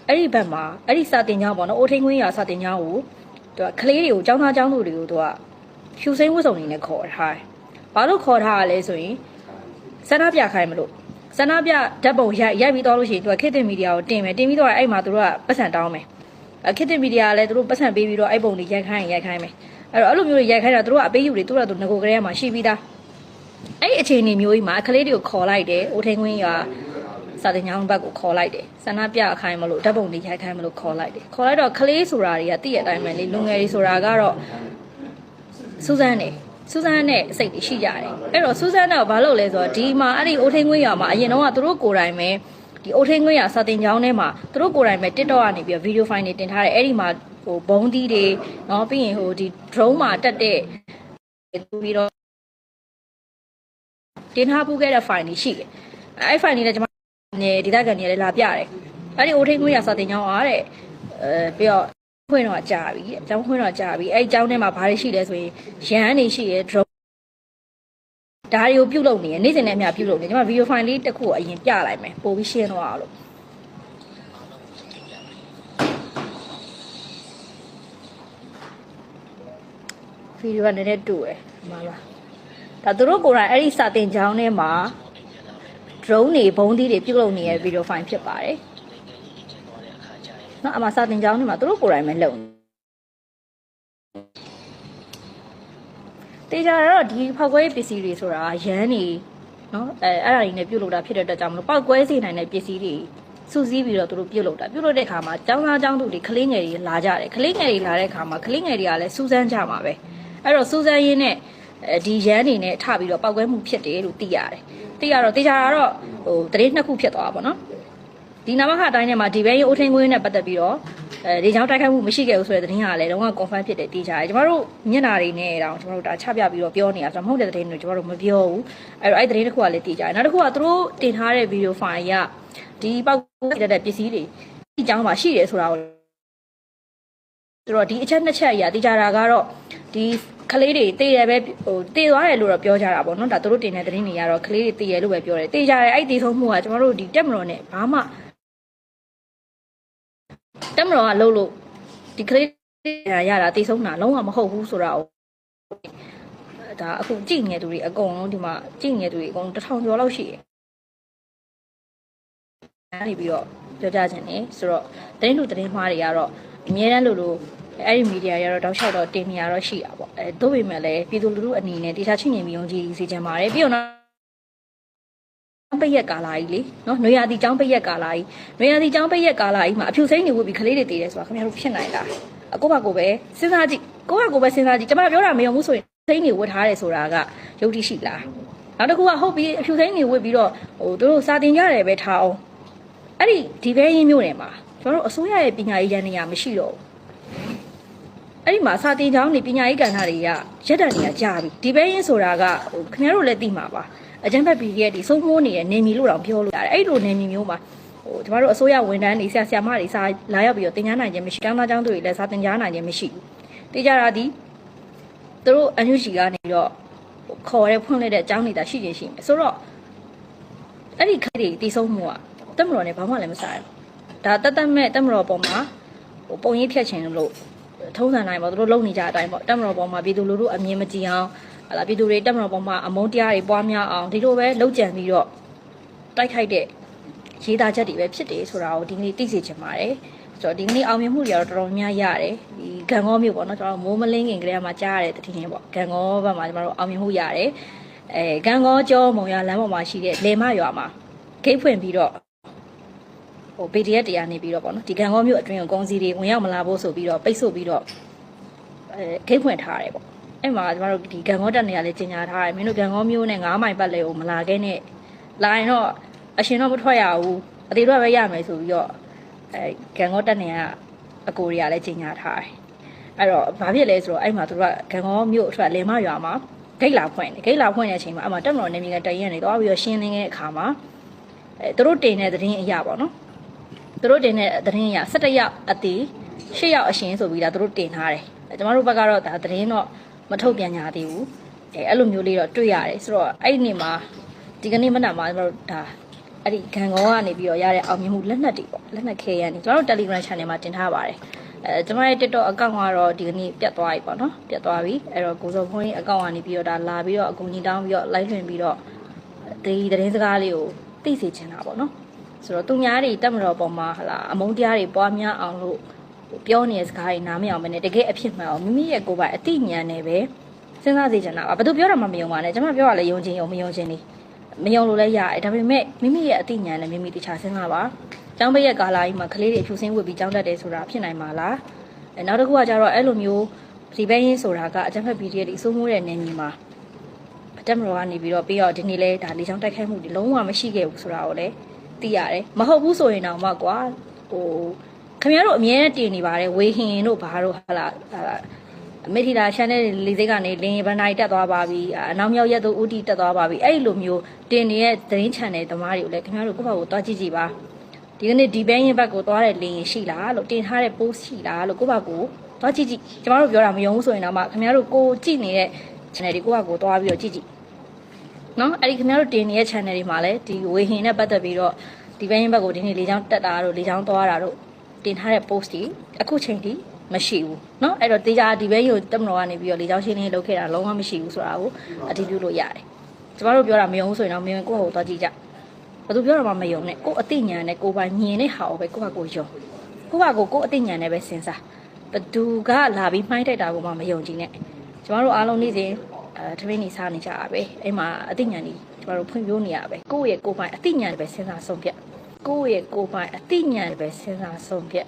အဲ့ဒီဘက်မှာအဲ့ဒီစာတင်ကြောင်းပေါ့နော်အိုထိန်ခွင်းရစာတင်ကြောင်းကိုသူကကလေးတွေကိုចောင်းသားចောင်းသူတွေကိုသူကဖြူစိမ့်ဝတ်စုံနေနဲ့ခေါ်ထားတယ်ဘာလို့ခေါ်ထားရလဲဆိုရင်စန္ဒပြခိုင်းမလို့စန္ဒပြဓာတ်ပုံရိုက်ပြီးတော့လို့ရှိရင်သူကခေတ်သစ်မီဒီယာကိုတင်မယ်တင်ပြီးတော့အဲ့မှာသူတို့ကပတ်စံတောင်းမယ်ခေတ်သစ်မီဒီယာလည်းသူတို့ပတ်စံပေးပြီးတော့အဲ့ပုံတွေရိုက်ခိုင်းမယ်အဲ့တော့အဲ့လိုမျိုးတွေရိုက်ခိုင်းတာသူတို့ကအပေးယူတွေသူတို့ကသူငကိုကလေးမှာရှိပြီးသားအဲ့ဒီအခြေအနေမျိုးကြီးမှာကလေးတွေကိုခေါ်လိုက်တယ်အိုထိန်ခွင်းရစာတင်ကြောင်းဘက်ကိုခေါ်လိုက်တယ်ဆန္ဒပြခိုင်းမလို့ဓာတ်ပုံတွေရိုက်ခိုင်းမလို့ခေါ်လိုက်တယ်ခေါ်လိုက်တော့ကလေးဆိုတာတွေကတည့်ရတိုင်းပဲလေလူငယ်တွေဆိုတာကတော့စူဇန်နဲ့စိတ်တွေရှိကြတယ်အဲ့တော့စူဇန်ကဘာလုပ်လဲဆိုတော့ဒီမှာအဲ့ဒီအိုထိန်ခွင်းရမှာအရင်တော့ကသူတို့ကိုယ်တိုင်ပဲဒီအိုထိန်ခွင်းရစာတင်ကြောင်းထဲမှာသူတို့ကိုယ်တိုင်ပဲ TikTok ကနေပြီးဗီဒီယိုဖိုင်တွေတင်ထားတယ်အဲ့ဒီမှာဟိုဘုံသီးတွေเนาะပြီးရင်ဟိုဒီ drone မှာတက်တဲ့ပြီးတော့တင်ထားပူးခဲ့တဲ့ file တွေရှိတယ်အဲ့ file တွေလည်းကျွန်မဒေတာကန်တွေလည်းလာပြတယ်အဲ့ဒီအိုထိန်ခွင်းရစာတင်ကြောင်းအားတဲ့ပြီးတော့ခွင့်တော့ကြာပြီတဲ့အကြောင်းခွင့်တော့ကြာပြီအဲ့အကြောင်းထဲမှာဘာတွေရှိလဲဆိုရင်ရန်နေရှိရ drone ဒါတွေကိုပြုတ်လုပ်နေရနေ့စဉ်နဲ့အမျှပြုတ်လုပ်နေကျွန်မဗီဒီယိုဖိုင်လေးတစ်ခုအရင်ပြလိုက်မယ်ပို့ပြီးရှင်းတော့အောင်လို့ဗီဒီယိုကနည်းနည်းတူတယ်မှန်လားဒါသူတို့ကိုယ်တိုင်အဲ့ဒီစာတင်ကြောင်းထဲမှာ drone တွေဘုံသီးတွေပြုတ်လုပ်နေတဲ့ဗီဒီယိုဖိုင်ဖြစ်ပါတယ်နော်အမစာတင်ကြောင်းထဲမှာသူတို့ကိုယ်တိုင်ပဲလုပ်တေချာတော့ဒီဖောက်ခွဲပစ္စည်းတွေဆိုတာရန်နေနော်အဲ့ဒါတွေနဲ့ပြုတ်လုပ်တာဖြစ်တဲ့အတွက်ကြောင့်မလို့ပောက်ကွဲစေနိုင်တဲ့ပစ္စည်းတွေစူးစီးပြီးတော့သူတို့ပြုတ်လုပ်တာပြုတ်လုပ်တဲ့အခါမှာចောင်းသားចောင်းသူတွေကလေးငယ်တွေလာကြတယ်ကလေးငယ်တွေလာတဲ့အခါမှာကလေးငယ်တွေကလည်းစူးစမ်းကြမှာပဲအဲ့တော့စူးစမ်းရင်းနဲ့ဒီရန်နေနဲ့ထပြီးတော့ပောက်ကွဲမှုဖြစ်တယ်လို့သိရတယ်သိရတော့တေချာတော့ဟိုတရေနှစ်ခုဖြစ်သွားပါဘောနော်ဒီနာမခအတိုင်းထဲမှာဒီဘဲရင်အိုထိန်ခွင်းနဲ့ပတ်သက်ပြီးတော့ဒီကြောင့်တိုက်ခိုက်မှုမရှိခဲ့ဘူးဆိုတဲ့သတင်းကလည်းတော့ confirm ဖြစ်တယ်တေချာတယ်ကျမတို့မျက်နှာတွေနဲ့တောင်ကျမတို့ဒါချပြပြီးတော့ပြောနေတာဆိုတော့မဟုတ်တဲ့သတင်းတွေကျမတို့မပြောဘူးအဲ့တော့အဲ့သတင်းတစ်ခုကလည်းတေချာတယ်နောက်တစ်ခုကသူတို့တင်ထားတဲ့ဗီဒီယိုဖိုင်ကဒီပောက်ကွဲတဲ့ပစ္စည်းတွေဒီအကြောင်းမှာရှိတယ်ဆိုတာကိုဆိုတော့ဒီအချက်နှစ်ချက်အရာတေချာတာကတော့ဒီကလေးတွေတေးရပဲဟိုတေးသွားတယ်လို့တော့ပြောကြတာပေါ့နော်ဒါသူတို့တင်တဲ့သတင်းတွေကတော့ကလေးတွေတေးရလို့ပဲပြောတယ်တေးကြတယ်အဲ့ဒီတေးဆုံးမှုကကျမတို့ဒီတက်မတော်နဲ့ဘာမှတက်မတော်ကလှုပ်လို့ဒီကလေးရတာတေးဆုံးတာလုံးဝမဟုတ်ဘူးဆိုတာဒါအခုကြည့်နေသူတွေအကုန်လုံးဒီမှာကြည့်နေသူတွေအကုန်1000ကျော်လောက်ရှိတယ်အဲ့ဒီပြီးတော့ပြောကြခြင်းနေဆိုတော့သတင်းလူသတင်းမှားတွေကတော့အများတန်းလို့အဲ့ဒီမီဒီယာရတော့တောက်လျှောက်တော့တင်နေရတော့ရှိတာပေါ့သို့ပေမဲ့လည်းပြည်သူလူထုအနေနဲ့တေချာချင်းမြင်ပြီးယုံကြည်စေချင်ပါတယ်ပြီးတော့ပိတ်ရက်ကာလာကြီးလေနော်နွေရာသီကျောင်းပိတ်ရက်ကာလာကြီးနွေရာသီကျောင်းပိတ်ရက်ကာလာကြီးမှာအဖြူစိမ့်နေဝတ်ပြီးကလေးတွေတည်တယ်ဆိုတာခင်ဗျားတို့ဖြစ်နိုင်လားကိုယ့်ဘာကိုပဲစဉ်းစားကြည့်ကိုယ့်ဘာကိုပဲစဉ်းစားကြည့်ကျွန်မပြောတာမယုံဘူးဆိုရင်စိမ့်နေဝတ်ထားတယ်ဆိုတာကယုတ်တိရှိလားနောက်တစ်ခုကဟုတ်ပြီအဖြူစိမ့်နေဝတ်ပြီးတော့ဟိုတို့စာတင်ကြတယ်ပဲထားအောင်အဲ့ဒီဘဲရင်းမျိုးတွေမှာကျွန်တော်တို့အစိုးရရဲ့ပညာရေးရန်နေရမရှိတော့ဘူးအဲ့ဒီမှာစာတင်ကြောင်းနေပညာရေးကဏ္ဍတွေကရက်တန်တွေကကြာပြီဒီဘဲရင်းဆိုတာကဟိုခင်ဗျားတို့လည်းသိမှာပါအကျန်းဖက်ပီရဲ့ဒီဆုံးမိုးနေတဲ့နေမီလို့တောင်ပြောလို့ရတယ်အဲ့လိုနေမီမျိုးမှာဟိုကျမတို့အစိုးရဝန်ထမ်းတွေဆရာမတွေစာလာရောက်ပြီးတော့တင်ကြားနိုင်ခြင်းမရှိကျောင်းသားကျောင်းသူတွေလည်းစာတင်ကြားနိုင်ခြင်းမရှိဘူးတေးကြတာဒီသူတို့အန်ယူဂျီကနေပြီးတော့ခေါ်ရဲဖွင့်လိုက်တဲ့အကြောင်းနေတာရှိခြင်းရှိမယ်ဆိုတော့အဲ့ဒီခရီးတွေတည်ဆုံးမှုကတက်မတော်နဲ့ဘာမှလည်းမဆိုင်ဘူးဒါတက်မဲ့တက်မတော်ပေါ်မှာဟိုပုံရိပ်ဖြတ်ခြင်းလို့ထုံးစံတိုင်းပေါ့သူတို့လုံနေကြတဲ့အတိုင်းပေါ့တက်မတော်ပေါ်မှာပြည်သူလူထုအမြင်မကြည်အောင်ဟလာပြည်သူတွေတက်မတော်ပေါ်မှာအမုန်းတရားတွေပွားများအောင်ဒီလိုပဲလှုပ်ကြံပြီးတော့တိုက်ခိုက်တဲ့ရေးသားချက်တွေပဲဖြစ်တယ်ဆိုတာကိုဒီနေ့သိစေချင်ပါတယ်ဆိုတော့ဒီနေ့အောင်မြင်မှုတွေကတော့တော်တော်များရတယ်ဒီဂန်ကောမြို့ပေါ့နော်ကျွန်တော်မိုးမလင်းခင်ကလေးကမှကြားရတဲ့တည်င်းပေါ့ဂန်ကောဘက်မှာကျွန်တော်တို့အောင်မြင်မှုရတယ်ဂန်ကောကျောမုံရလမ်းပေါ်မှာရှိတဲ့လေမရွာမှာဂိတ်ဖွင့်ပြီးတော့ဟို PDF တရားနေပြီးတော့ပေါ့နော်ဒီဂန်ကောမြို့အတွင်းကိုကုန်းစီတွေဝင်ရောက်မလာဖို့ဆိုပြီးတော့ပိတ်ဆို့ပြီးတော့ဂိတ်ဖွင့်ထားရတယ်ပေါ့အဲ့မှာကျမတို့ဒီဂန်ကောတက်နေရလဲကျင်ညာထားတယ်မင်းတို့ဂန်ကောမျိုးနဲ့9မိုင်ပတ်လေကိုမလာခဲ့နဲ့လာရင်တော့အရှင်တော့မထွက်ရဘူးအသေးတော့ပဲရမယ်ဆိုပြီးတော့ဂန်ကောတက်နေရအကိုတွေကလည်းကျင်ညာထားတယ်အဲ့တော့ဘာဖြစ်လဲဆိုတော့အဲ့မှာသူတို့ကဂန်ကောမျိုးအထွက်လေမရွာမှာဂိတ်လာဖွင့်တယ်ဂိတ်လာဖွင့်တဲ့အချိန်မှာအမှတက်မတော်နေမြေကတရင်နေတော့ပြီးတော့ရှင်းလင်းတဲ့အခါမှာသူတို့တင်တဲ့သတင်းအရာပေါ့နော်သူတို့တင်တဲ့သတင်းအရာ17ရောက်အသေး8ရောက်အရှင်ဆိုပြီးတော့သူတို့တင်ထားတယ်ကျမတို့ဘက်ကတော့ဒါသတင်းတော့မထုတ်ပြန်ကြသေးဘူးအဲ့လိုမျိုးလေးတော့တွေ့ရတယ်ဆိုတော့အဲ့ဒီနေ့မှာဒီကနေ့မနက်မှာကျွန်တော်တို့ဒါ အဲ့ဒီခံကောကနေပြီးတော့ရတဲ့အောင်မြင်မှုလက်နက်တွေပေါ့လက်နက်ခဲရနေကျွန်တော်တို့ Telegram Channel မှာတင်ထားပါတယ်ကျွန်မရဲ့ TikTok account ကတော့ဒီကနေ့ပြတ်သွားပြီပေါ့နော်ပြတ်သွားပြီအဲ့တော့ကိုစောဖုန်းရဲ့ account ကနေပြီးတော့ဒါလာပြီးတော့အကူကြီးတောင်းပြီးတော့ live လွှင့်ပြီးတော့ဒီသတင်းစကားလေးကိုသိစေချင်တာပေါ့နော်ဆိုတော့သူများတွေတက်မတော်ပေါ်မှာဟလာအမုန်းတရားတွေပွားများအောင်လို့ပြောနေတဲ့စကားတွေနားမအောင်မနဲ့တကယ်အဖြစ်မှန်အောင်မိမိရဲ့ကိုယ်ပိုင်အသိဉာဏ်နဲ့ပဲစဉ်းစားစေချင်တာပါဘယ်သူပြောတာမှမယုံပါနဲ့ကျွန်မပြောရလဲယုံခြင်းယုံမယုံခြင်းနေမယုံလို့လည်းရတယ်ဒါပေမဲ့မိမိရဲ့အသိဉာဏ်နဲ့မိမိတခြားစဉ်းစားပါကျောင်းပိတ်ရဲ့ကာလကြီးမှာကလေးတွေဖြူစင်းဝတ်ပြီးကျောင်းတက်တယ်ဆိုတာဖြစ်နိုင်မှာလားနောက်တစ်ခုကကျတော့အဲ့လိုမျိုးဒီဘဲရင်းဆိုတာကအကြမ်းဖက် PDF တွေအစိုးမိုးတဲ့နေမြေမှာတက်မတော်ကနေပြီးတော့ပြီးတော့ဒီနေ့လဲဒါလေးချောင်းတိုက်ခိုက်မှုတွေလုံးဝမရှိခဲ့ဘူးဆိုတာကိုလည်းသိရတယ်မဟုတ်ဘူးဆိုရင်တော့မှကွာဟိုခင်ဗျားတို့အမြဲတည်နေပါတယ်ဝေဟင်တို့ဘာတို့ဟာလာမေထီလာ channel လေးစိတ်ကနေလင်းဘန်နိုင်တက်သွားပါပြီအနောက်မြောက်ရက်တို့ဦးတီတက်သွားပါပြီအဲ့လိုမျိုးတင်နေတဲ့သတင်း channel သမားတွေကိုလည်းခင်ဗျားတို့ကိုယ့်ဘက်ကိုတွားကြည့်ကြည့်ပါဒီကနေ့ဒီဘဲရင်ဘက်ကိုသွားတဲ့လင်းရှိလားလို့တင်ထားတဲ့ post ရှိလားလို့ကိုယ့်ဘက်ကိုတွားကြည့်ကြည့်ကျမတို့ပြောတာမယုံဘူးဆိုရင်တော့မှခင်ဗျားတို့ကိုကြည့်နေတဲ့ channel တွေကိုယ့်ဘက်ကိုတွားပြီးတော့ကြည့်ကြည့်နော်အဲ့ဒီခင်ဗျားတို့တင်နေတဲ့ channel တွေမှာလည်းဒီဝေဟင်နဲ့ပတ်သက်ပြီးတော့ဒီဘဲရင်ဘက်ကိုဒီနေ့လေးချောင်းတက်တာတို့လေးချောင်းသွားတာတို့တင်ထားတဲ့ post တွေအခုချိန်ထိမရှိဘူးเนาะအဲ့တော့တေချာဒီဘဲရုံတက်မတော်ကနေပြီးတော့လေချောင်းရှင်းလင်းလုပ်ခဲ့တာလုံးဝမရှိဘူးဆိုတာကိုအတည်ပြုလို့ရတယ်ကျမတို့ပြောတာမယုံဘူးဆိုရင်တော့မယုံကိုယ့်ကိုသွားကြည့်ကြဘာသူပြောတာမှမယုံနဲ့ကိုယ်အသိဉာဏ်နဲ့ကိုယ်ပိုင်ညင်တဲ့ဟာကိုပဲကိုယ့်ဘာကိုယုံကိုယ့်ဘာကိုအသိဉာဏ်နဲ့ပဲစဉ်းစားဘသူကလာပြီးမှိုင်းတိုက်တာကိုမှမယုံကြည်နဲ့ကျမတို့အားလုံးနေ့စဉ်ထမင်းနေစားနေကြတာပဲအဲ့မှာအသိဉာဏ်ကြီးကျမတို့ဖွံ့ဖြိုးနေရပဲကိုယ့်ရဲ့ကိုယ်ပိုင်အသိဉာဏ်ပဲစဉ်းစားဆုံးဖြတ်ကိုယ့်ရဲ့ကိုယ်ပိုင်အသိဉာဏ်ပဲစဉ်းစားဆုံးဖြတ်